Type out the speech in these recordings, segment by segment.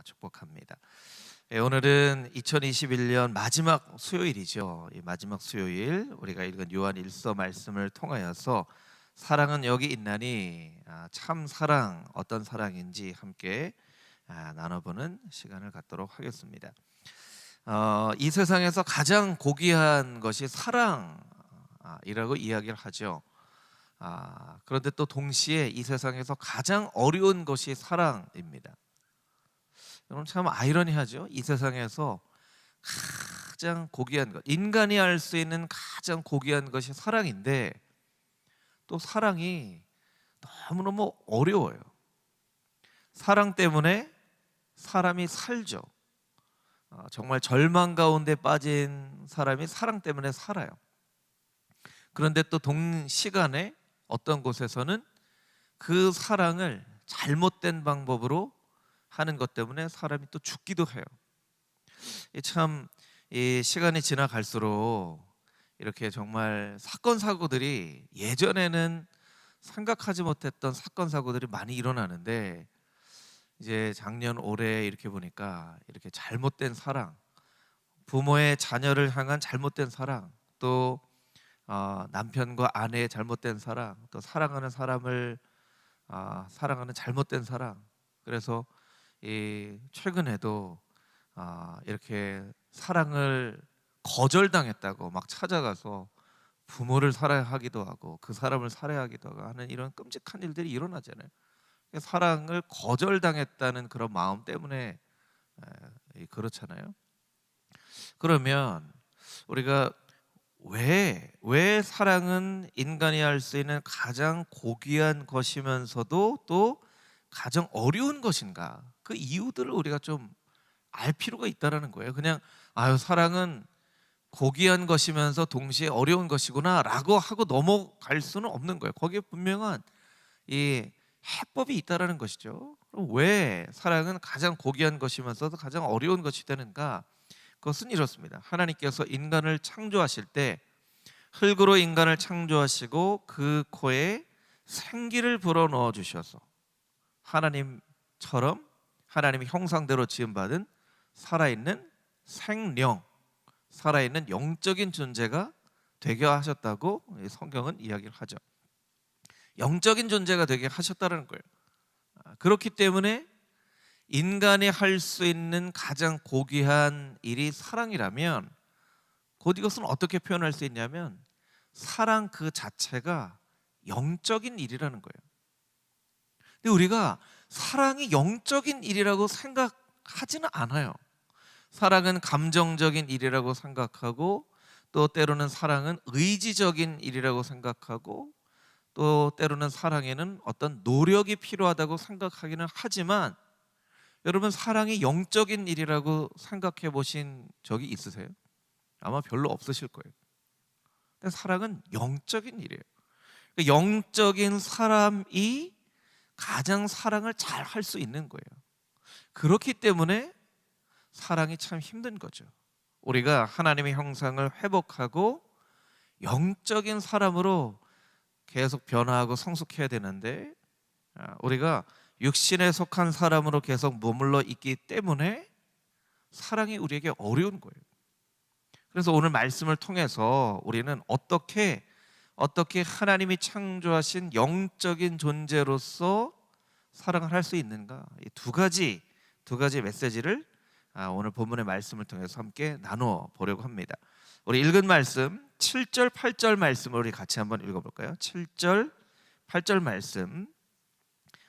축복합니다. 오늘은 2021년 마지막 수요일이죠. 이 마지막 수요일 우리가 읽은 요한 1서 말씀을 통하여서 사랑은 여기 있나니 참 사랑 어떤 사랑인지 함께 나눠보는 시간을 갖도록 하겠습니다. 이 세상에서 가장 고귀한 것이 사랑이라고 이야기를 하죠. 그런데 또 동시에 이 세상에서 가장 어려운 것이 사랑입니다. 여러분 참 아이러니하죠. 이 세상에서 가장 고귀한 것, 인간이 알 수 있는 가장 고귀한 것이 사랑인데 또 사랑이 너무너무 어려워요. 사랑 때문에 사람이 살죠. 정말 절망 가운데 빠진 사람이 사랑 때문에 살아요. 그런데 또 동시간에 어떤 곳에서는 그 사랑을 잘못된 방법으로 하는 것 때문에 사람이 또 죽기도 해요. 참 이 시간이 지나갈수록 이렇게 정말 사건 사고들이 예전에는 생각하지 못했던 사건 사고들이 많이 일어나는데 이제 작년 올해 이렇게 보니까 이렇게 잘못된 사랑, 부모의 자녀를 향한 잘못된 사랑, 또 남편과 아내의 잘못된 사랑, 또 사랑하는 사람을 사랑하는 잘못된 사랑. 그래서 이 최근에도 이렇게 사랑을 거절당했다고 막 찾아가서 부모를 살해하기도 하고 그 사람을 살해하기도 하고 하는 이런 끔찍한 일들이 일어나잖아요. 사랑을 거절당했다는 그런 마음 때문에 그렇잖아요. 그러면 우리가 왜 사랑은 인간이 할 수 있는 가장 고귀한 것이면서도 또 가장 어려운 것인가? 그 이유들을 우리가 좀 알 필요가 있다라는 거예요. 그냥 사랑은 고귀한 것이면서 동시에 어려운 것이구나라고 하고 넘어갈 수는 없는 거예요. 거기에 분명한 이 해법이 있다라는 것이죠. 그럼 왜 사랑은 가장 고귀한 것이면서도 가장 어려운 것이 되는가? 그것은 이렇습니다. 하나님께서 인간을 창조하실 때 흙으로 인간을 창조하시고 그 코에 생기를 불어넣어 주셔서 하나님처럼 하나님의 형상대로 지음받은 살아있는 생령, 살아있는 영적인 존재가 되게 하셨다고 성경은 이야기를 하죠. 영적인 존재가 되게 하셨다는 거예요. 그렇기 때문에 인간이 할 수 있는 가장 고귀한 일이 사랑이라면 곧 이것은 어떻게 표현할 수 있냐면 사랑 그 자체가 영적인 일이라는 거예요. 근데 우리가 사랑이 영적인 일이라고 생각하지는 않아요. 사랑은 감정적인 일이라고 생각하고 또 때로는 사랑은 의지적인 일이라고 생각하고 또 때로는 사랑에는 어떤 노력이 필요하다고 생각하기는 하지만 여러분 사랑이 영적인 일이라고 생각해 보신 적이 있으세요? 아마 별로 없으실 거예요. 근데 사랑은 영적인 일이에요. 영적인 사람이 가장 사랑을 잘 할 수 있는 거예요. 그렇기 때문에 사랑이 참 힘든 거죠. 우리가 하나님의 형상을 회복하고 영적인 사람으로 계속 변화하고 성숙해야 되는데 우리가 육신에 속한 사람으로 계속 머물러 있기 때문에 사랑이 우리에게 어려운 거예요. 그래서 오늘 말씀을 통해서 우리는 어떻게 하나님이 창조하신 영적인 존재로서 사랑을 할 수 있는가, 이 두 가지 메시지를 오늘 본문의 말씀을 통해서 함께 나누어 보려고 합니다. 우리 읽은 말씀 7절 8절 말씀을 우리 같이 한번 읽어볼까요? 7절 8절 말씀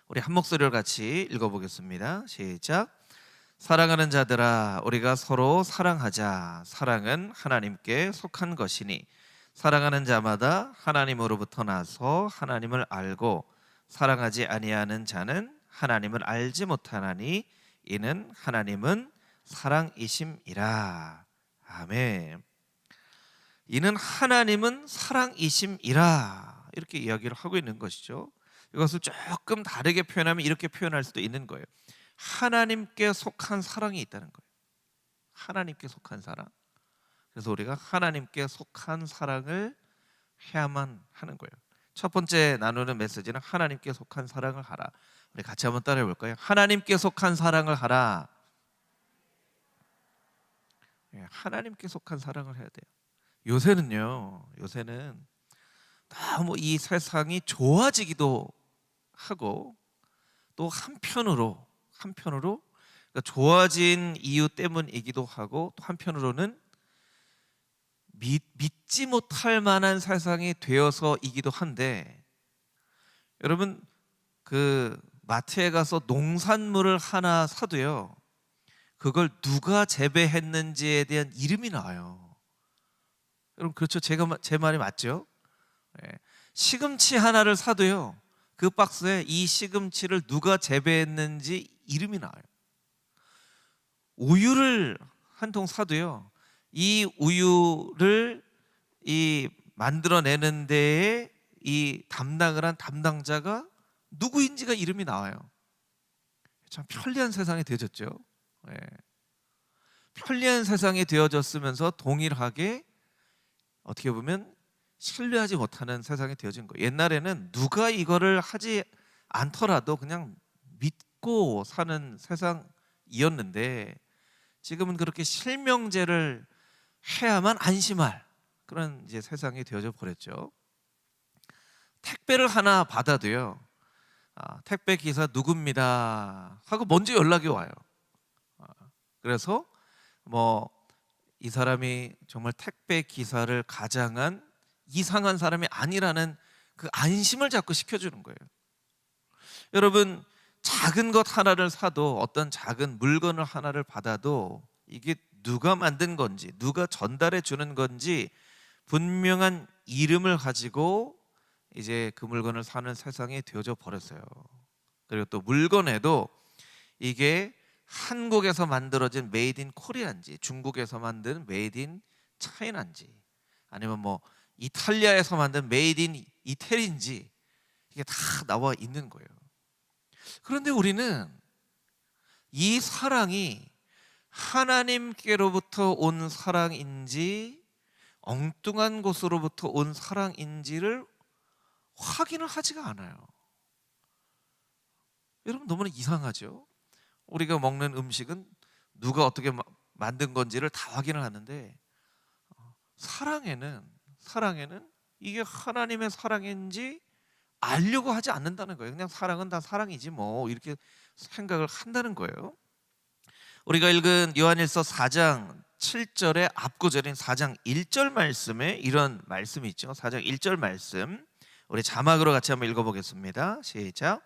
우리 한 목소리로 같이 읽어보겠습니다. 시작. 사랑하는 자들아 우리가 서로 사랑하자. 사랑은 하나님께 속한 것이니 사랑하는 자마다 하나님으로부터 나서 하나님을 알고 사랑하지 아니하는 자는 하나님을 알지 못하나니 이는 하나님은 사랑이심이라. 아멘. 이는 하나님은 사랑이심이라 이렇게 이야기를 하고 있는 것이죠. 이것을 조금 다르게 표현하면 이렇게 표현할 수도 있는 거예요. 하나님께 속한 사랑이 있다는 거예요. 하나님께 속한 사랑. 그래서 우리가 하나님께 속한 사랑을 해야만 하는 거예요. 첫 번째 나누는 메시지는 하나님께 속한 사랑을 하라. 우리 같이 한번 따라해 볼까요? 하나님께 속한 사랑을 하라. 하나님께 속한 사랑을 해야 돼요. 요새는 너무 이 세상이 좋아지기도 하고 또 한편으로 그러니까 좋아진 이유 때문이기도 하고 또 한편으로는 믿지 못할 만한 세상이 되어서이기도 한데, 여러분 그 마트에 가서 농산물을 하나 사도요, 그걸 누가 재배했는지에 대한 이름이 나와요. 여러분 그렇죠? 제 말이 맞죠? 시금치 하나를 사도요, 그 박스에 이 시금치를 누가 재배했는지 이름이 나와요. 우유를 한 통 사도요, 이 우유를 만들어내는 데에 이 담당을 한 담당자가 누구인지가 이름이 나와요. 참 편리한 세상이 되어졌죠. 편리한 세상이 되어졌으면서 동일하게 어떻게 보면 신뢰하지 못하는 세상이 되어진 거예요. 옛날에는 누가 이거를 하지 않더라도 그냥 믿고 사는 세상이었는데, 지금은 그렇게 실명제를 해야만 안심할 그런 이제 세상이 되어져 버렸죠. 택배를 하나 받아도요, 택배 기사 누굽니다 하고 먼저 연락이 와요. 그래서 뭐 이 사람이 정말 택배 기사를 가장한 이상한 사람이 아니라는 그 안심을 자꾸 시켜주는 거예요. 여러분 작은 것 하나를 사도, 어떤 작은 물건을 하나를 받아도 이게 누가 만든 건지, 누가 전달해 주는 건지 분명한 이름을 가지고 이제 그 물건을 사는 세상이 되어져 버렸어요. 그리고 또 물건에도 이게 한국에서 만들어진 메이드 인 코리아인지, 중국에서 만든 메이드 인 차이나인지, 아니면 뭐 이탈리아에서 만든 메이드 인 이태리인지, 이게 다 나와 있는 거예요. 그런데 우리는 이 사랑이 하나님께로부터 온 사랑인지 엉뚱한 곳으로부터 온 사랑인지를 확인을 하지가 않아요. 여러분 너무나 이상하죠? 우리가 먹는 음식은 누가 어떻게 만든 건지를 다 확인을 하는데, 사랑에는 이게 하나님의 사랑인지 알려고 하지 않는다는 거예요. 그냥 사랑은 다 사랑이지 뭐, 이렇게 생각을 한다는 거예요. 우리가 읽은 요한일서 4장 7절의 앞구절인 4장 1절 말씀에 이런 말씀이 있죠. 4장 1절 말씀 우리 자막으로 같이 한번 읽어보겠습니다. 시작.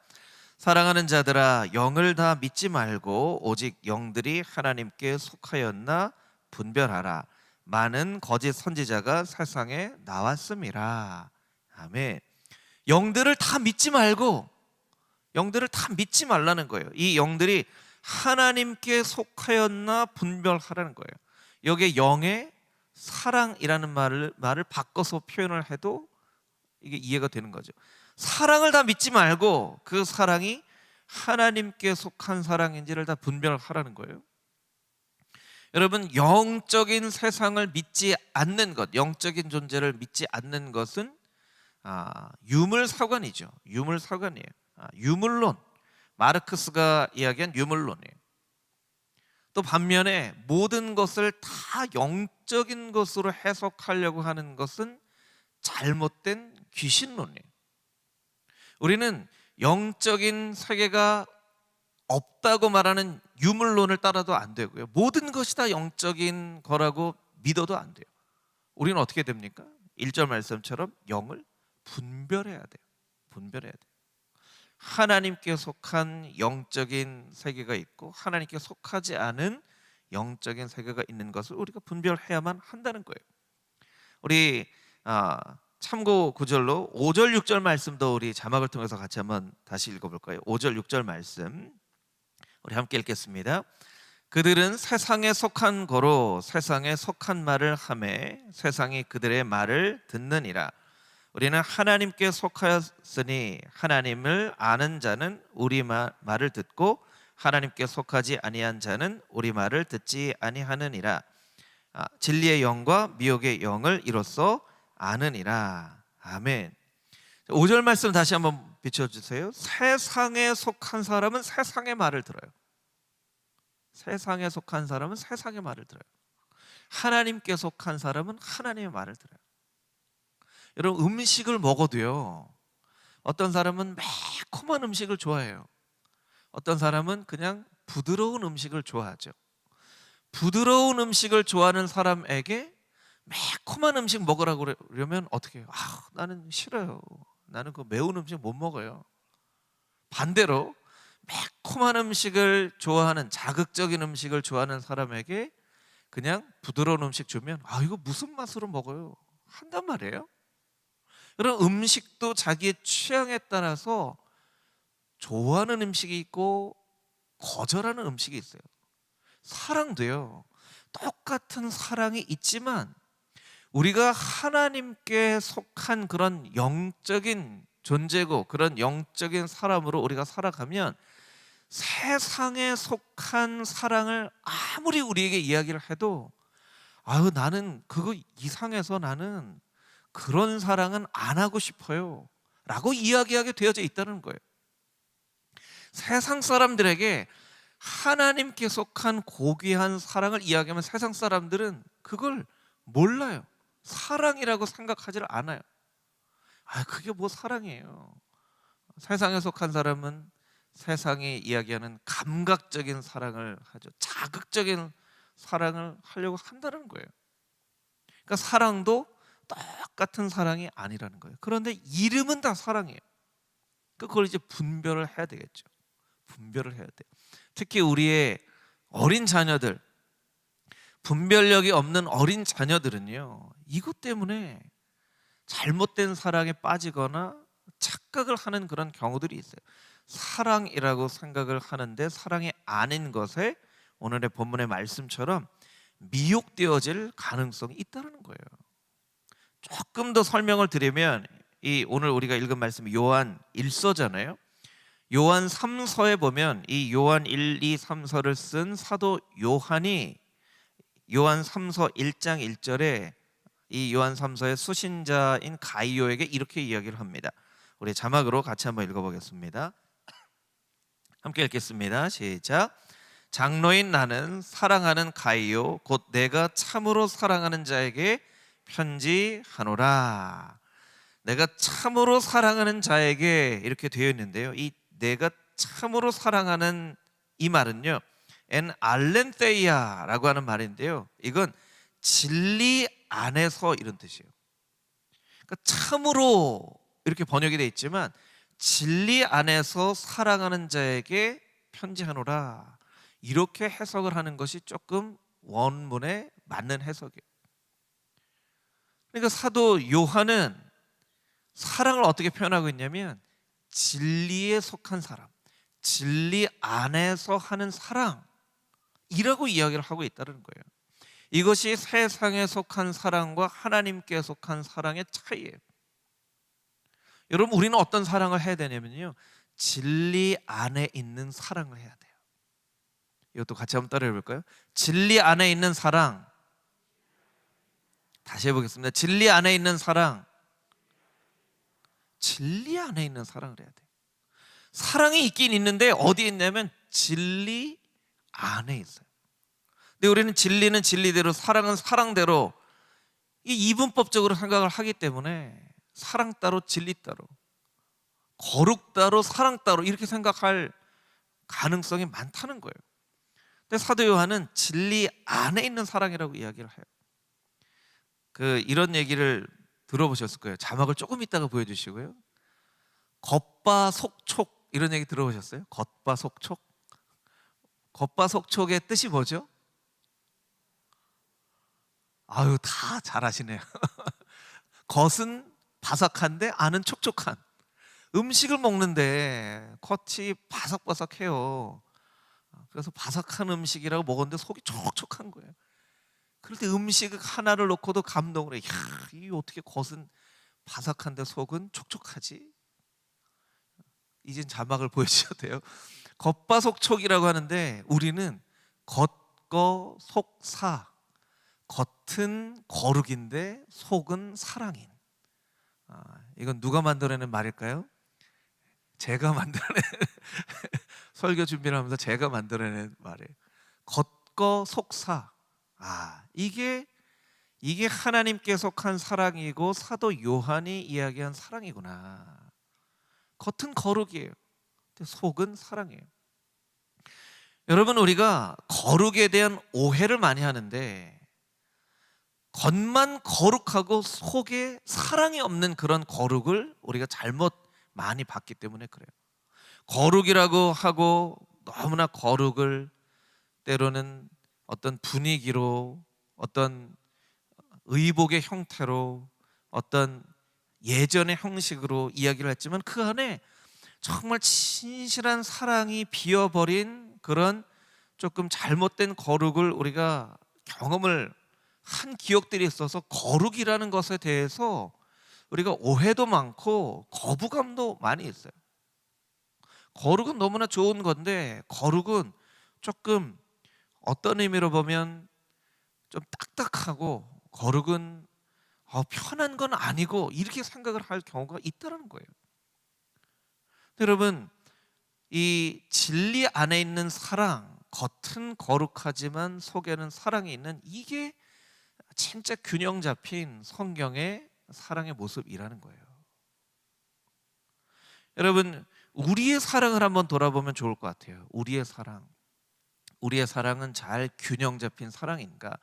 사랑하는 자들아, 영을 다 믿지 말고 오직 영들이 하나님께 속하였나 분별하라. 많은 거짓 선지자가 세상에 나왔음이라. 아멘. 영들을 다 믿지 말고, 영들을 다 믿지 말라는 거예요. 이 영들이 하나님께 속하였나 분별하라는 거예요. 여기에 영의 사랑이라는 말을 바꿔서 표현을 해도 이게 이해가 되는 거죠. 사랑을 다 믿지 말고 그 사랑이 하나님께 속한 사랑인지를 다 분별하라는 거예요. 여러분 영적인 세상을 믿지 않는 것, 영적인 존재를 믿지 않는 것은 유물사관이죠. 유물사관이에요. 유물론, 마르크스가 이야기한 유물론이에요. 또 반면에 모든 것을 다 영적인 것으로 해석하려고 하는 것은 잘못된 귀신론이에요. 우리는 영적인 세계가 없다고 말하는 유물론을 따라도 안 되고요, 모든 것이 다 영적인 거라고 믿어도 안 돼요. 우리는 어떻게 됩니까? 1절 말씀처럼 영을 분별해야 돼요. 분별해야 돼요. 하나님께 속한 영적인 세계가 있고 하나님께 속하지 않은 영적인 세계가 있는 것을 우리가 분별해야만 한다는 거예요. 우리 참고 구절로 5절 6절 말씀도 우리 자막을 통해서 같이 한번 다시 읽어볼까요? 5절 6절 말씀 우리 함께 읽겠습니다. 그들은 세상에 속한 거로 세상에 속한 말을 하매 세상이 그들의 말을 듣느니라. 우리는 하나님께 속하였으니 하나님을 아는 자는 우리 말을 듣고 하나님께 속하지 아니한 자는 우리 말을 듣지 아니하느니라. 진리의 영과 미혹의 영을 이로써 아느니라. 아멘. 5절 말씀 다시 한번 비춰주세요. 세상에 속한 사람은 세상의 말을 들어요. 세상에 속한 사람은 세상의 말을 들어요. 하나님께 속한 사람은 하나님의 말을 들어요. 여러분, 음식을 먹어도요, 어떤 사람은 매콤한 음식을 좋아해요. 어떤 사람은 그냥 부드러운 음식을 좋아하죠. 부드러운 음식을 좋아하는 사람에게 매콤한 음식 먹으라고 그러면 어떻게 해요? 나는 싫어요. 나는 그 매운 음식 못 먹어요. 반대로 매콤한 음식을 좋아하는, 자극적인 음식을 좋아하는 사람에게 그냥 부드러운 음식 주면 이거 무슨 맛으로 먹어요? 한단 말이에요. 그런 음식도 자기의 취향에 따라서 좋아하는 음식이 있고 거절하는 음식이 있어요. 사랑도요, 똑같은 사랑이 있지만 우리가 하나님께 속한 그런 영적인 존재고 그런 영적인 사람으로 우리가 살아가면 세상에 속한 사랑을 아무리 우리에게 이야기를 해도 나는 그거 이상해서 나는 그런 사랑은 안 하고 싶어요 라고 이야기하게 되어져 있다는 거예요. 세상 사람들에게 하나님께 속한 고귀한 사랑을 이야기하면 세상 사람들은 그걸 몰라요. 사랑이라고 생각하지를 않아요. 그게 뭐 사랑이에요. 세상에 속한 사람은 세상이 이야기하는 감각적인 사랑을 하죠. 자극적인 사랑을 하려고 한다는 거예요. 그러니까 사랑도 똑같은 사랑이 아니라는 거예요. 그런데 이름은 다 사랑이에요. 그걸 이제 분별을 해야 되겠죠. 분별을 해야 돼요. 특히 우리의 어린 자녀들, 분별력이 없는 어린 자녀들은요, 이것 때문에 잘못된 사랑에 빠지거나 착각을 하는 그런 경우들이 있어요. 사랑이라고 생각을 하는데 사랑이 아닌 것에 오늘의 본문의 말씀처럼 미혹되어질 가능성이 있다는 거예요. 조금 더 설명을 드리면 이 오늘 우리가 읽은 말씀이 요한 1서잖아요. 요한 3서에 보면 이 요한 1, 2, 3서를 쓴 사도 요한이 요한 3서 1장 1절에 이 요한 3서의 수신자인 가이오에게 이렇게 이야기를 합니다. 우리 자막으로 같이 한번 읽어보겠습니다. 함께 읽겠습니다. 시작. 장로인 나는 사랑하는 가이오 곧 내가 참으로 사랑하는 자에게 편지하노라. 내가 참으로 사랑하는 자에게 이렇게 되어 있는데요, 이 내가 참으로 사랑하는 이 말은요, 엔 알렌테이아라고 하는 말인데요, 이건 진리 안에서 이런 뜻이에요. 그러니까 참으로 이렇게 번역이 되어 있지만 진리 안에서 사랑하는 자에게 편지하노라, 이렇게 해석을 하는 것이 조금 원문에 맞는 해석이에요. 그러니까 사도 요한은 사랑을 어떻게 표현하고 있냐면 진리에 속한 사람, 진리 안에서 하는 사랑이라고 이야기를 하고 있다는 거예요. 이것이 세상에 속한 사랑과 하나님께 속한 사랑의 차이예요. 여러분, 우리는 어떤 사랑을 해야 되냐면요, 진리 안에 있는 사랑을 해야 돼요. 이것도 같이 한번 따라해 볼까요? 진리 안에 있는 사랑. 다시 해보겠습니다. 진리 안에 있는 사랑. 진리 안에 있는 사랑을 해야 돼요. 사랑이 있긴 있는데 어디에 있냐면 진리 안에 있어요. 근데 우리는 진리는 진리대로, 사랑은 사랑대로 이 이분법적으로 생각을 하기 때문에 사랑 따로 진리 따로, 거룩 따로 사랑 따로 이렇게 생각할 가능성이 많다는 거예요. 근데 사도 요한은 진리 안에 있는 사랑이라고 이야기를 해요. 이런 얘기를 들어보셨을 거예요. 자막을 조금 이따가 보여주시고요. 겉바속촉 이런 얘기 들어보셨어요? 겉바속촉? 겉바속촉의 뜻이 뭐죠? 다 잘하시네요. 겉은 바삭한데 안은 촉촉한. 음식을 먹는데 겉이 바삭바삭해요. 그래서 바삭한 음식이라고 먹었는데 속이 촉촉한 거예요. 그럴 때 음식 하나를 놓고도 감동을 해요. 이 어떻게 겉은 바삭한데 속은 촉촉하지? 이젠 자막을 보여주셔도 돼요. 겉바속촉이라고 하는데 우리는 겉거 속사, 겉은 거룩인데 속은 사랑인. 이건 누가 만들어낸 말일까요? 제가 만들어낸 설교 준비를 하면서 제가 만들어낸 말이에요. 겉거 속사. 이게 하나님께 속한 사랑이고 사도 요한이 이야기한 사랑이구나. 겉은 거룩이에요. 근데 속은 사랑이에요. 여러분, 우리가 거룩에 대한 오해를 많이 하는데 겉만 거룩하고 속에 사랑이 없는 그런 거룩을 우리가 잘못 많이 봤기 때문에 그래요. 거룩이라고 하고 너무나 거룩을 때로는 어떤 분위기로, 어떤 의복의 형태로, 어떤 예전의 형식으로 이야기를 했지만 그 안에 정말 진실한 사랑이 비어버린 그런 조금 잘못된 거룩을 우리가 경험을 한 기억들이 있어서 거룩이라는 것에 대해서 우리가 오해도 많고 거부감도 많이 있어요. 거룩은 너무나 좋은 건데 거룩은 조금 어떤 의미로 보면 좀 딱딱하고 거룩은 편한 건 아니고 이렇게 생각을 할 경우가 있다는 거예요. 여러분, 이 진리 안에 있는 사랑, 겉은 거룩하지만 속에는 사랑이 있는 이게 진짜 균형 잡힌 성경의 사랑의 모습이라는 거예요. 여러분, 우리의 사랑을 한번 돌아보면 좋을 것 같아요. 우리의 사랑은 잘 균형 잡힌 사랑인가?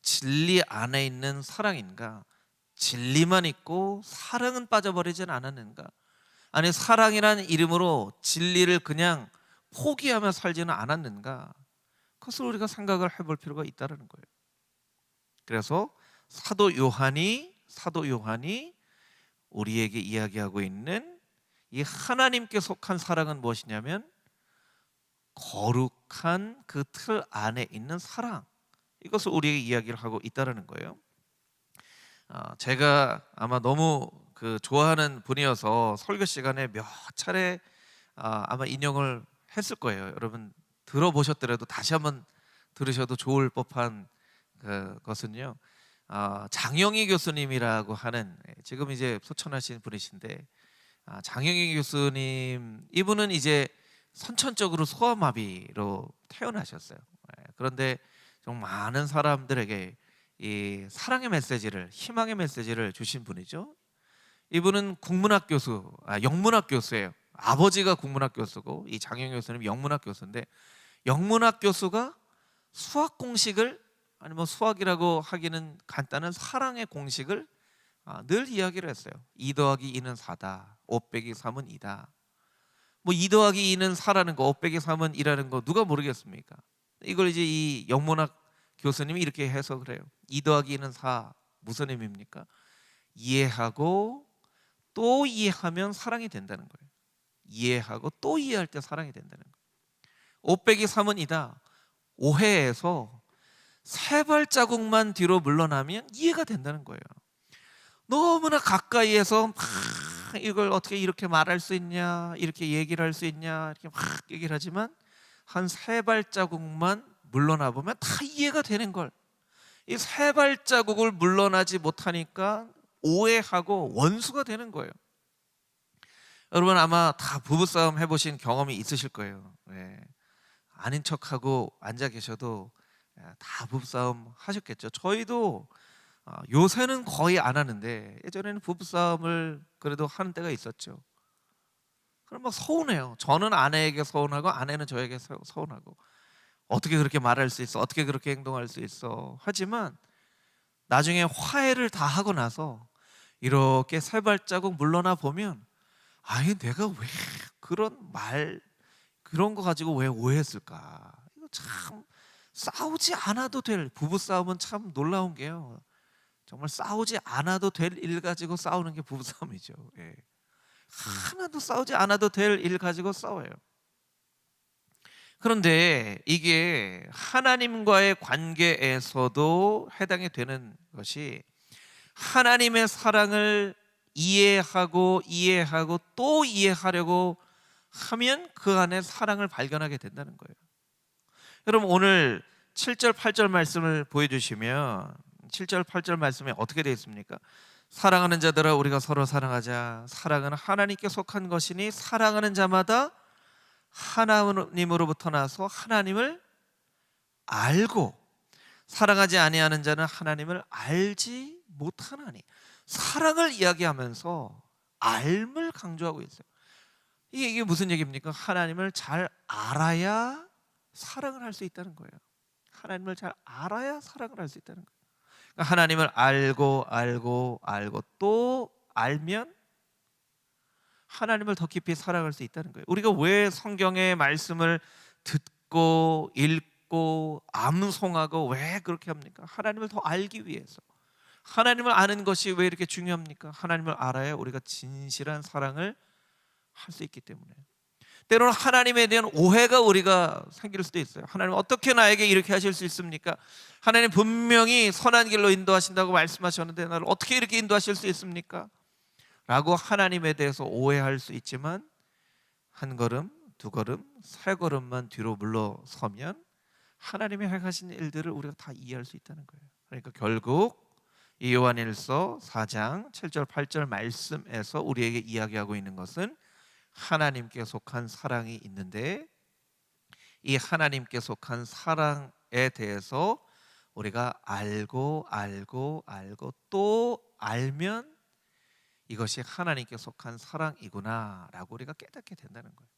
진리 안에 있는 사랑인가? 진리만 있고 사랑은 빠져버리진 않았는가? 아니, 사랑이라는 이름으로 진리를 그냥 포기하며 살지는 않았는가? 그것을 우리가 생각을 해볼 필요가 있다는 거예요. 그래서 사도 요한이 우리에게 이야기하고 있는 이 하나님께 속한 사랑은 무엇이냐면 거룩한 그 틀 안에 있는 사랑, 이것을 우리에게 이야기를 하고 있다는 거예요. 제가 아마 너무 좋아하는 분이어서 설교 시간에 몇 차례 아마 인용을 했을 거예요. 여러분 들어보셨더라도 다시 한번 들으셔도 좋을 법한 그것은요, 장영희 교수님이라고 하는, 지금 이제 소천하신 분이신데, 장영희 교수님, 이분은 이제 선천적으로 소아마비로 태어나셨어요. 그런데 좀 많은 사람들에게 이 사랑의 메시지를, 희망의 메시지를 주신 분이죠. 이분은 국문학 교수, 영문학 교수예요. 아버지가 국문학 교수고 이 장영희 교수님 영문학 교수인데, 영문학 교수가 수학 공식을, 아니 뭐 수학이라고 하기는 간단한 사랑의 공식을 늘 이야기를 했어요. 2 더하기 2는 4다. 5 빼기 3은 2다. 뭐 2 더하기 2는 4라는 거, 5 빼기 3은 2라는 거 누가 모르겠습니까? 이걸 이제 이 영문학 교수님이 이렇게 해석을 해요. 2 더하기 2는 4, 무슨 의미입니까? 이해하고 또 이해하면 사랑이 된다는 거예요. 이해하고 또 이해할 때 사랑이 된다는 거예요. 5 빼기 3은 2다. 오해해서 3발자국만 뒤로 물러나면 이해가 된다는 거예요. 너무나 가까이에서 막 이걸 어떻게 이렇게 말할 수 있냐, 이렇게 얘기를 할 수 있냐, 이렇게 막 얘기를 하지만 한 3발자국만 물러나 보면 다 이해가 되는 걸, 이 3발자국을 물러나지 못하니까 오해하고 원수가 되는 거예요. 여러분 아마 다 부부싸움 해보신 경험이 있으실 거예요. 아닌 척하고 앉아 계셔도 다 부부싸움 하셨겠죠. 저희도 요새는 거의 안 하는데 예전에는 부부싸움을 그래도 하는 때가 있었죠. 그럼 막 서운해요. 저는 아내에게 서운하고 아내는 저에게 서운하고, 어떻게 그렇게 말할 수 있어? 어떻게 그렇게 행동할 수 있어? 하지만 나중에 화해를 다 하고 나서 이렇게 3발자국 물러나 보면, 아예 내가 왜 그런 거 가지고 왜 오해했을까? 이거 참 싸우지 않아도 될, 부부싸움은 참 놀라운 게요, 정말 싸우지 않아도 될 일 가지고 싸우는 게 부부싸움이죠. 하나도 싸우지 않아도 될 일 가지고 싸워요. 그런데 이게 하나님과의 관계에서도 해당이 되는 것이, 하나님의 사랑을 이해하고 또 이해하려고 하면 그 안에 사랑을 발견하게 된다는 거예요. 여러분 오늘 7절 8절 말씀을 보여주시면 7절 8절 말씀에 어떻게 되어 있습니까? 사랑하는 자들아 우리가 서로 사랑하자. 사랑은 하나님께 속한 것이니 사랑하는 자마다 하나님으로부터 나서 하나님을 알고 사랑하지 아니하는 자는 하나님을 알지 못하나니. 사랑을 이야기하면서 알을 강조하고 있어요. 이게 무슨 얘기입니까? 하나님을 잘 알아야 사랑을 할 수 있다는 거예요. 하나님을 잘 알아야 사랑을 할 수 있다는 거예요. 그러니까 하나님을 알고 또 알면 하나님을 더 깊이 사랑할 수 있다는 거예요. 우리가 왜 성경의 말씀을 듣고 읽고 암송하고 왜 그렇게 합니까? 하나님을 더 알기 위해서. 하나님을 아는 것이 왜 이렇게 중요합니까? 하나님을 알아야 우리가 진실한 사랑을 할 수 있기 때문에. 때로는 하나님에 대한 오해가 우리가 생길 수도 있어요. 하나님 어떻게 나에게 이렇게 하실 수 있습니까? 하나님 분명히 선한 길로 인도하신다고 말씀하셨는데 나를 어떻게 이렇게 인도하실 수 있습니까? 라고 하나님에 대해서 오해할 수 있지만 한 걸음, 두 걸음, 세 걸음만 뒤로 물러서면 하나님이 행하신 일들을 우리가 다 이해할 수 있다는 거예요. 그러니까 결국 이 요한일서 4장 7절 8절 말씀에서 우리에게 이야기하고 있는 것은 하나님께 속한 사랑이 있는데 이 하나님께 속한 사랑에 대해서 우리가 알고 또 알면 이것이 하나님께 속한 사랑이구나라고 우리가 깨닫게 된다는 거예요.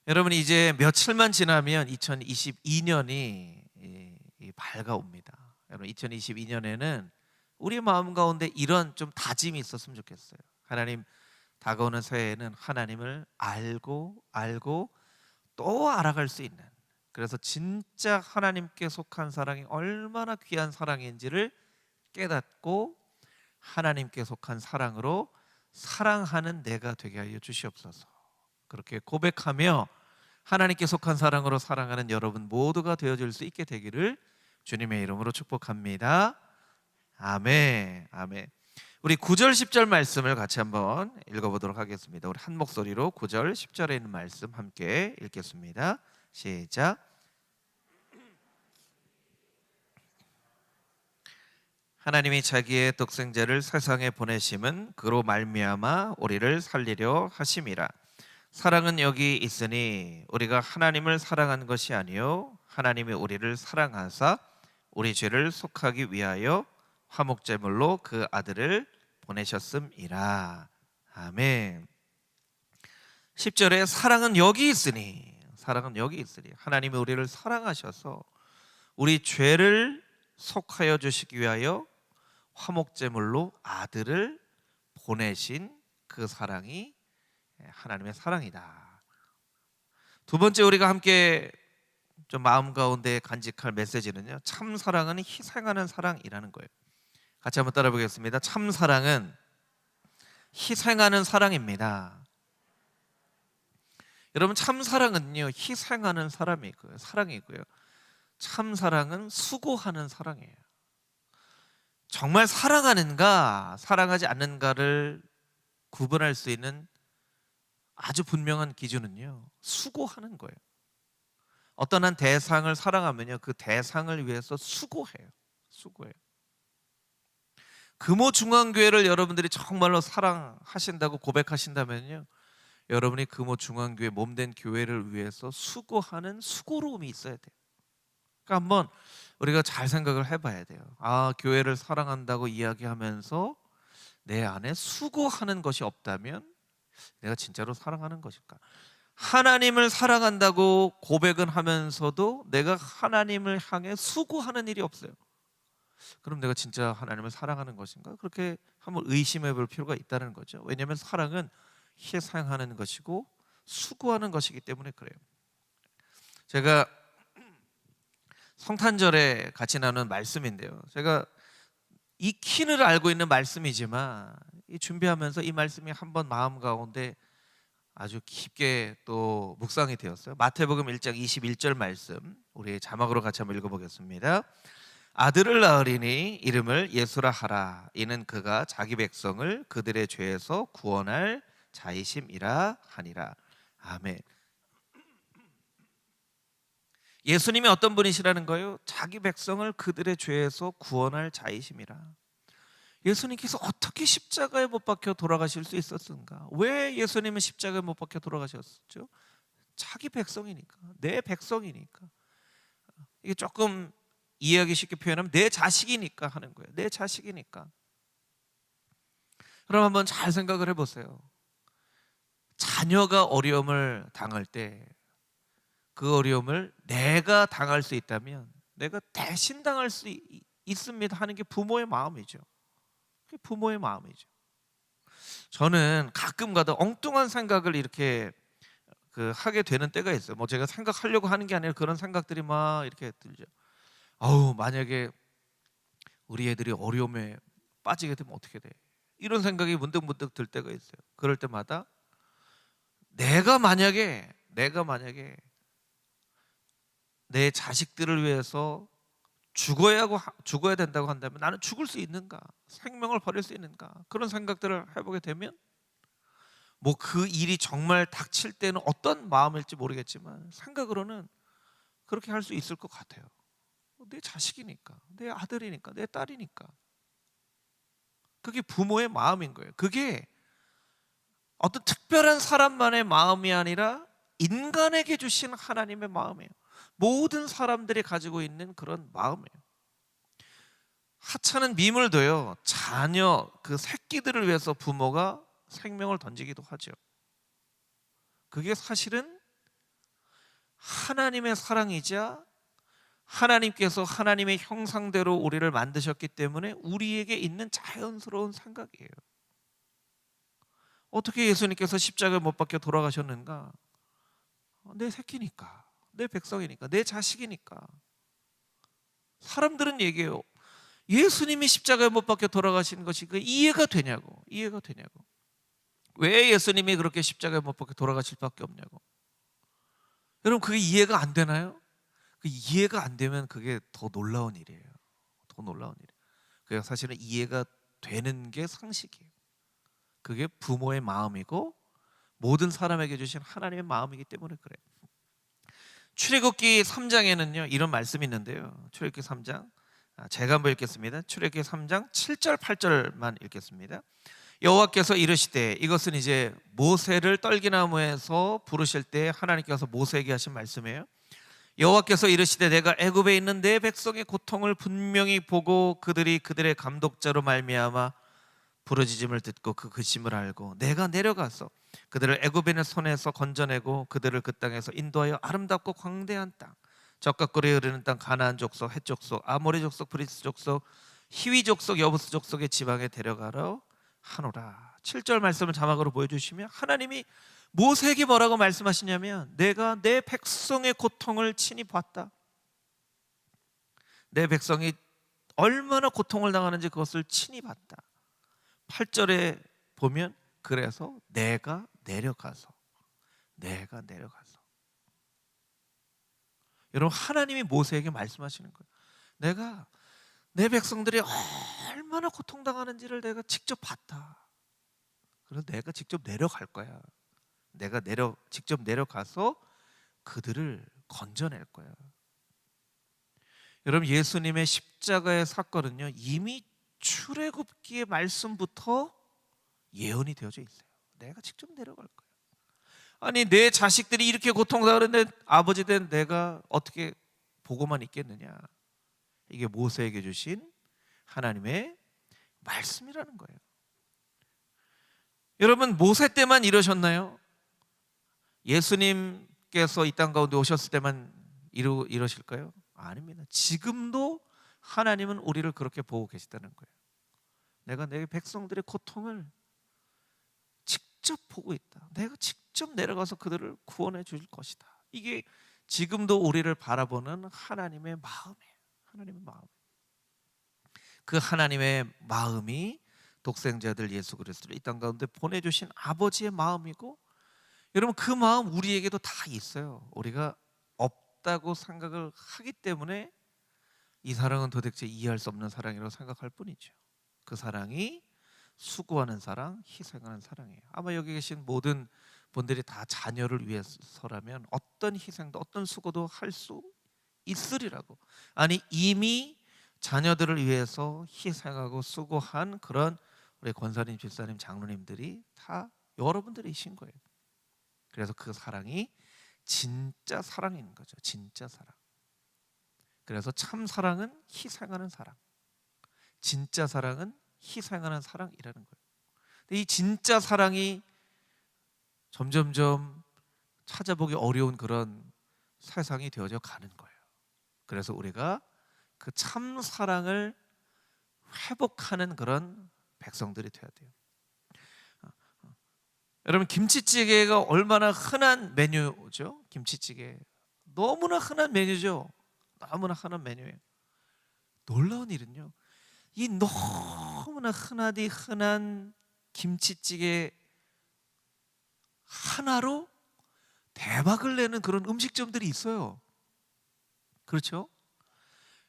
여러분 이제 며칠만 지나면 2022년이 밝아옵니다. 여러분 2022년에는 우리 마음 가운데 이런 좀 다짐이 있었으면 좋겠어요. 하나님 다가오는 새해에는 하나님을 알고 또 알아갈 수 있는, 그래서 진짜 하나님께 속한 사랑이 얼마나 귀한 사랑인지를 깨닫고 하나님께 속한 사랑으로 사랑하는 내가 되게 하여 주시옵소서. 그렇게 고백하며 하나님께 속한 사랑으로 사랑하는 여러분 모두가 되어줄 수 있게 되기를 주님의 이름으로 축복합니다. 아멘. 아멘. 우리 9절 10절 말씀을 같이 한번 읽어보도록 하겠습니다. 우리 한 목소리로 9절 10절에 있는 말씀 함께 읽겠습니다. 시작. 하나님이 자기의 독생자를 세상에 보내심은 그로 말미암아 우리를 살리려 하심이라. 사랑은 여기 있으니 우리가 하나님을 사랑한 것이 아니요 하나님이 우리를 사랑하사 우리 죄를 속하기 위하여 화목제물로 그 아들을 보내셨음이라. 아멘. 10절에 사랑은 여기 있으니, 사랑은 여기 있으니 하나님이 우리를 사랑하셔서 우리 죄를 속하여 주시기 위하여 화목제물로 아들을 보내신 그 사랑이 하나님의 사랑이다. 두 번째 우리가 함께 좀 마음 가운데 간직할 메시지는요, 참 사랑은 희생하는 사랑이라는 거예요. 같이 한번 따라 보겠습니다. 참 사랑은 희생하는 사랑입니다. 여러분 참 사랑은요 희생하는 사랑이고요. 참 사랑은 수고하는 사랑이에요. 정말 사랑하는가 사랑하지 않는가를 구분할 수 있는 아주 분명한 기준은요 수고하는 거예요. 어떤 한 대상을 사랑하면요 그 대상을 위해서 수고해요. 금호중앙교회를 여러분들이 정말로 사랑하신다고 고백하신다면요 여러분이 금호중앙교회 몸된 교회를 위해서 수고하는 수고로움이 있어야 돼요. 그러니까 한번 우리가 잘 생각을 해봐야 돼요. 아, 교회를 사랑한다고 이야기하면서 내 안에 수고하는 것이 없다면 내가 진짜로 사랑하는 것일까? 하나님을 사랑한다고 고백은 하면서도 내가 하나님을 향해 수고하는 일이 없어요. 그럼 내가 진짜 하나님을 사랑하는 것인가? 그렇게 한번 의심해 볼 필요가 있다는 거죠. 왜냐하면 사랑은 희생하는 것이고 수고하는 것이기 때문에 그래요. 제가 성탄절에 같이 나눈 말씀인데요, 제가 익히는 알고 있는 말씀이지만 이 준비하면서 이 말씀이 한번 마음 가운데 아주 깊게 또 묵상이 되었어요. 마태복음 1장 21절 말씀 우리 자막으로 같이 한번 읽어보겠습니다. 아들을 낳으리니 이름을 예수라 하라. 이는 그가 자기 백성을 그들의 죄에서 구원할 자이심이라 하니라. 아멘. 예수님이 어떤 분이시라는 거예요? 자기 백성을 그들의 죄에서 구원할 자이심이라. 예수님께서 어떻게 십자가에 못 박혀 돌아가실 수 있었는가? 왜 예수님은 십자가에 못 박혀 돌아가셨죠? 자기 백성이니까, 내 백성이니까. 이게 조금 이해하기 쉽게 표현하면 내 자식이니까 하는 거예요. 내 자식이니까. 그럼 한번 잘 생각을 해보세요. 자녀가 어려움을 당할 때 그 어려움을 내가 당할 수 있다면 내가 대신 당할 수 있습니다 하는 게 부모의 마음이죠. 그게 부모의 마음이죠. 저는 가끔 가다 엉뚱한 생각을 이렇게 하게 되는 때가 있어요. 뭐 제가 생각하려고 하는 게 아니라 그런 생각들이 막 이렇게 들죠. 아우, 만약에 우리 애들이 어려움에 빠지게 되면 어떻게 돼? 이런 생각이 문득문득 들 때가 있어요. 그럴 때마다 내가 만약에 내 자식들을 위해서 죽어야 된다고 한다면 나는 죽을 수 있는가? 생명을 버릴 수 있는가? 그런 생각들을 해보게 되면 뭐 그 일이 정말 닥칠 때는 어떤 마음일지 모르겠지만 생각으로는 그렇게 할 수 있을 것 같아요. 내 자식이니까, 내 아들이니까, 내 딸이니까. 그게 부모의 마음인 거예요. 그게 어떤 특별한 사람만의 마음이 아니라 인간에게 주신 하나님의 마음이에요. 모든 사람들이 가지고 있는 그런 마음이에요. 하찮은 미물도요, 자녀 그 새끼들을 위해서 부모가 생명을 던지기도 하죠. 그게 사실은 하나님의 사랑이자 하나님께서 하나님의 형상대로 우리를 만드셨기 때문에 우리에게 있는 자연스러운 생각이에요. 어떻게 예수님께서 십자가에 못 박혀 돌아가셨는가? 내 새끼니까, 내 백성이니까, 내 자식이니까. 사람들은 얘기해요. 예수님이 십자가에 못 박혀 돌아가신 것이 이해가 되냐고. 이해가 되냐고. 왜 예수님이 그렇게 십자가에 못 박혀 돌아가실 밖에 없냐고. 여러분, 그게 이해가 안 되나요? 그 이해가 안 되면 그게 더 놀라운 일이에요. 더 놀라운 일이에요. 그게 사실은 이해가 되는 게 상식이에요. 그게 부모의 마음이고 모든 사람에게 주신 하나님의 마음이기 때문에 그래요. 출애굽기 3장에는요 이런 말씀이 있는데요. 출애굽기 3장 제가 한번 읽겠습니다. 출애굽기 3장 7절 8절만 읽겠습니다. 여호와께서 이르시되, 이것은 이제 모세를 떨기나무에서 부르실 때 하나님께서 모세에게 하신 말씀이에요. 여호와께서 이르시되, 내가 애굽에 있는 내 백성의 고통을 분명히 보고 그들이 그들의 감독자로 말미암아 부르짖음을 듣고 그 근심을 알고 내가 내려가서 그들을 애굽인의 손에서 건져내고 그들을 그 땅에서 인도하여 아름답고 광대한 땅, 젖과 꿀이 흐르는 땅, 가나안 족속, 헷 족속, 아모리 족속, 브리스 족속, 히위 족속, 여부스 족속의 지방에 데려가러 하노라. 7절 말씀을 자막으로 보여주시면 하나님이 모세에게 뭐라고 말씀하시냐면, 내가 내 백성의 고통을 친히 봤다. 내 백성이 얼마나 고통을 당하는지 그것을 친히 봤다. 8절에 보면 그래서 내가 내려가서 여러분, 하나님이 모세에게 말씀하시는 거예요. 내가 내 백성들이 얼마나 고통당하는지를 내가 직접 봤다. 그래서 내가 직접 내려갈 거야. 내가 직접 내려가서 그들을 건져낼 거야. 여러분, 예수님의 십자가의 사건은요 이미 출애굽기의 말씀부터 예언이 되어져 있어요. 내가 직접 내려갈 거야. 아니, 내 자식들이 이렇게 고통당하는데 아버지 된 내가 어떻게 보고만 있겠느냐. 이게 모세에게 주신 하나님의 말씀이라는 거예요. 여러분, 모세 때만 이러셨나요? 예수님께서 이 땅 가운데 오셨을 때만 이러실까요? 아닙니다. 지금도 하나님은 우리를 그렇게 보고 계시다는 거예요. 내가 내 백성들의 고통을 직접 보고 있다. 내가 직접 내려가서 그들을 구원해 줄 것이다. 이게 지금도 우리를 바라보는 하나님의 마음이에요. 하나님의 마음. 그 하나님의 마음이 독생자 아들 예수 그리스도를 이 땅 가운데 보내주신 아버지의 마음이고, 여러분, 그 마음 우리에게도 다 있어요. 우리가 없다고 생각을 하기 때문에 이 사랑은 도대체 이해할 수 없는 사랑이라고 생각할 뿐이죠. 그 사랑이 수고하는 사랑, 희생하는 사랑이에요. 아마 여기 계신 모든 분들이 다 자녀를 위해서라면 어떤 희생도 어떤 수고도 할 수 있으리라고. 아니, 이미 자녀들을 위해서 희생하고 수고한 그런 우리 권사님, 집사님, 장로님들이 다 여러분들이신 거예요. 그래서 그 사랑이 진짜 사랑인 거죠. 진짜 사랑. 그래서 참 사랑은 희생하는 사랑, 진짜 사랑은 희생하는 사랑이라는 거예요. 근데 이 진짜 사랑이 점점점 찾아보기 어려운 그런 세상이 되어져 가는 거예요. 그래서 우리가 그 참 사랑을 회복하는 그런 백성들이 되어야 돼요. 여러분, 김치찌개가 얼마나 흔한 메뉴죠? 김치찌개 너무나 흔한 메뉴죠. 너무나 흔한 메뉴예요. 놀라운 일은요, 이 너무나 흔하디 흔한 김치찌개 하나로 대박을 내는 그런 음식점들이 있어요. 그렇죠?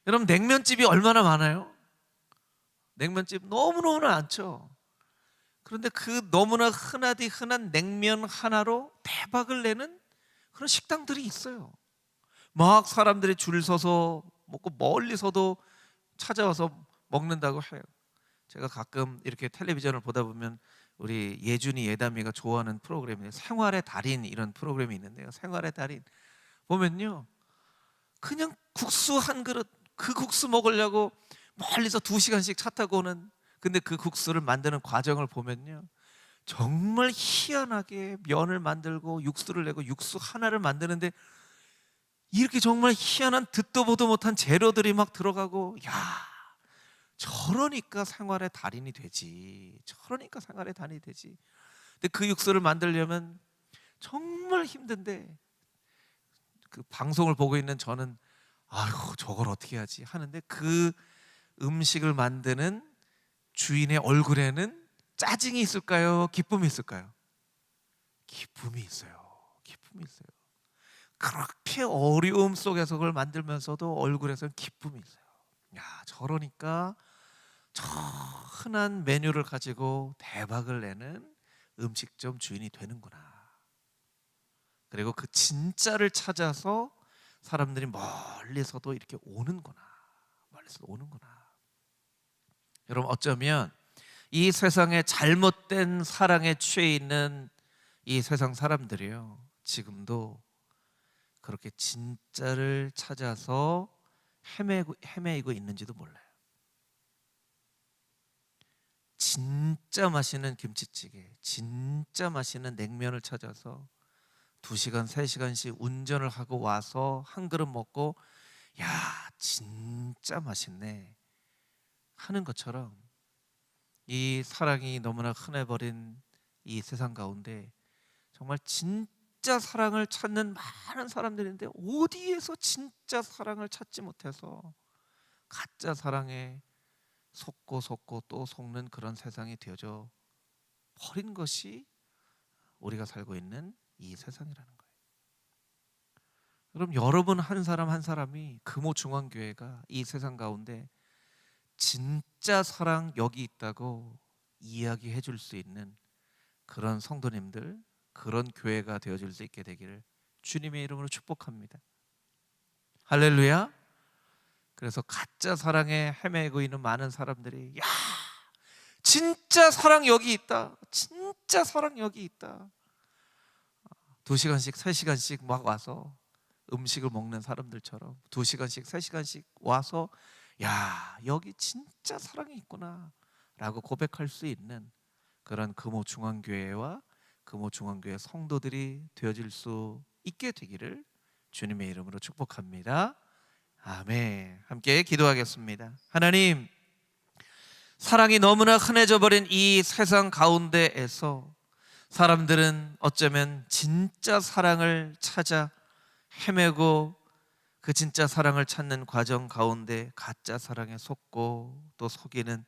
여러분, 냉면집이 얼마나 많아요? 냉면집 너무너무 많죠. 그런데 그 너무나 흔하디 흔한 냉면 하나로 대박을 내는 그런 식당들이 있어요. 막 사람들이 줄 서서 먹고 멀리서도 찾아와서 먹는다고 해요. 제가 가끔 이렇게 텔레비전을 보다 보면 우리 예준이 예담이가 좋아하는 프로그램이 생활의 달인, 이런 프로그램이 있는데요. 생활의 달인 보면요, 그냥 국수 한 그릇, 그 국수 먹으려고 멀리서 2시간씩 차 타고 오는, 근데 그 국수를 만드는 과정을 보면요, 정말 희한하게 면을 만들고 육수를 내고 육수 하나를 만드는데 이렇게 정말 희한한 듣도 보도 못한 재료들이 막 들어가고, 야, 저러니까 생활의 달인이 되지. 저러니까 생활의 달인이 되지. 근데 그 육수를 만들려면 정말 힘든데, 그 방송을 보고 있는 저는 아이고 저걸 어떻게 하지 하는데, 그 음식을 만드는 주인의 얼굴에는 짜증이 있을까요? 기쁨이 있을까요? 기쁨이 있어요. 기쁨이 있어요. 그렇게 어려움 속에서 그걸 만들면서도 얼굴에서는 기쁨이 있어요. 야, 저러니까 저 흔한 메뉴를 가지고 대박을 내는 음식점 주인이 되는구나. 그리고 그 진짜를 찾아서 사람들이 멀리서도 이렇게 오는구나. 멀리서도 오는구나. 여러분, 어쩌면 이 세상에 잘못된 사랑에 취해 있는 이 세상 사람들이요, 지금도 그렇게 진짜를 찾아서 헤매이고 있는지도 몰라요. 진짜 맛있는 김치찌개, 진짜 맛있는 냉면을 찾아서 2시간, 3시간씩 운전을 하고 와서 한 그릇 먹고, 야, 진짜 맛있네 하는 것처럼, 이 사랑이 너무나 흔해버린 이 세상 가운데 정말 진짜 사랑을 찾는 많은 사람들인데, 어디에서 진짜 사랑을 찾지 못해서 가짜 사랑에 속고 또 속는 그런 세상이 되어져 버린 것이 우리가 살고 있는 이 세상이라는 거예요. 그럼 여러분 한 사람 한 사람이, 금호중앙교회가 이 세상 가운데 진짜 사랑 여기 있다고 이야기해 줄 수 있는 그런 성도님들, 그런 교회가 되어질 수 있게 되기를 주님의 이름으로 축복합니다. 할렐루야. 그래서 가짜 사랑에 헤매고 있는 많은 사람들이, 야, 진짜 사랑 여기 있다, 진짜 사랑 여기 있다, 2시간씩 3시간씩 막 와서 음식을 먹는 사람들처럼 2시간씩 3시간씩 와서, 야, 여기 진짜 사랑이 있구나 라고 고백할 수 있는 그런 금호중앙교회와 금호중앙교회 성도들이 되어질 수 있게 되기를 주님의 이름으로 축복합니다. 아멘. 함께 기도하겠습니다. 하나님, 사랑이 너무나 흔해져 버린 이 세상 가운데에서 사람들은 어쩌면 진짜 사랑을 찾아 헤매고, 그 진짜 사랑을 찾는 과정 가운데 가짜 사랑에 속고 또 속이는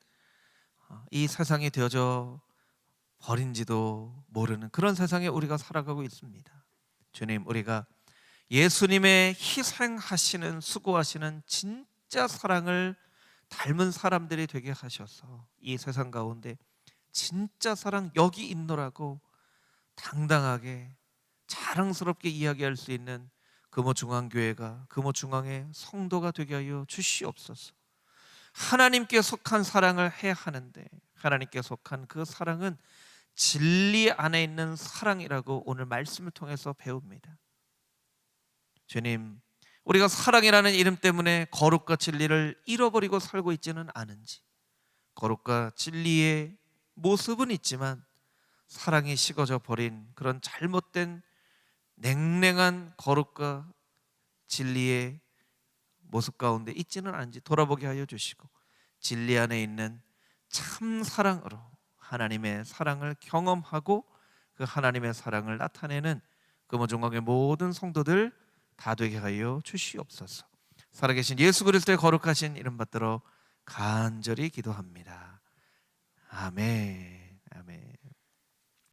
이 세상이 되어져 버린지도 모르는 그런 세상에 우리가 살아가고 있습니다. 주님, 우리가 예수님의 희생하시는, 수고하시는 진짜 사랑을 닮은 사람들이 되게 하셔서 이 세상 가운데 진짜 사랑 여기 있노라고 당당하게 자랑스럽게 이야기할 수 있는 금호중앙교회가, 금호중앙의 성도가 되게 하여 주시옵소서. 하나님께 속한 사랑을 해야 하는데, 하나님께 속한 그 사랑은 진리 안에 있는 사랑이라고 오늘 말씀을 통해서 배웁니다. 주님, 우리가 사랑이라는 이름 때문에 거룩과 진리를 잃어버리고 살고 있지는 않은지, 거룩과 진리의 모습은 있지만 사랑이 식어져 버린 그런 잘못된 냉랭한 거룩과 진리의 모습 가운데 있지는 않은지 돌아보게 하여 주시고, 진리 안에 있는 참 사랑으로 하나님의 사랑을 경험하고 그 하나님의 사랑을 나타내는 금호종강의 모든 성도들 다 되게 하여 주시옵소서. 살아계신 예수 그리스도의 거룩하신 이름 받들어 간절히 기도합니다. 아멘. 아멘.